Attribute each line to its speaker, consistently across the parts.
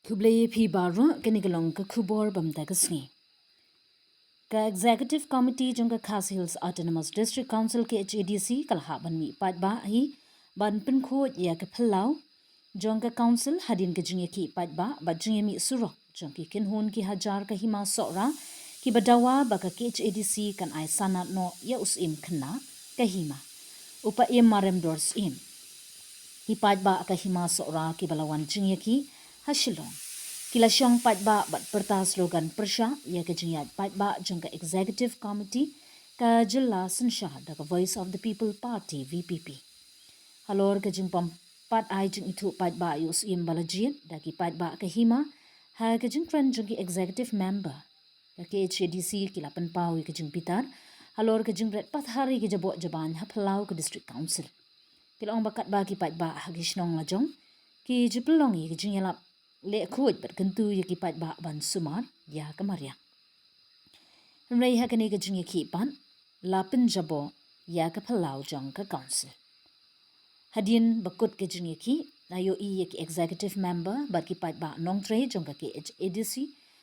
Speaker 1: Kubleye P. Barro, Kenigalong, Kubor Bamdagasni. Ka Executive Committee Junga Khas Hills Autonomous District Council ke HADC kalhaban mi patba hi ban pinkho ya ke phalau Jonga Council hadin ke jingye ki patba ba jingye mi surok jongki kinhun ki hajar ka hima sora ki badawa ba ka ke HADC kan ai sanat no ya usim khna ka hima upa em marem dors im ki patba ka hima sora ki balawan jingye ki hashilong Kila syong patba bat perta slogan persya ya ke jingyat patba jangka executive committee ka jilla sensha da Voice of the People Party VPP. Halor ke jingpam pat ai jing itu patba yus im balajin da ki patba ke hima ha ke jingtran jangki executive member da ke HADC kila penpawi ke jingpitar halor ke jingbret pat hari ke jabok jaban ha pelau ke district council. Kila ong bakat ba ki patba hagishnong lajong ki jipelong ke jingyalap le kuat berkentu ya kipat ba ban sumar ya kemaria. Rai ha kene ke jing ki pan lapin jabo ya ke pelau jong ke council. Hadin bakut ke jing ki ayo i ki executive member ba kipat ba nong tre jong ke HADC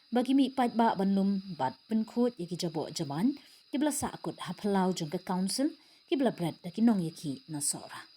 Speaker 1: bagi mi pat ba banum bat pen khut ya ki jabo jaman ki bla sa akut ha pelau jong ke council ki bla bread da ki nong ya ki na sora.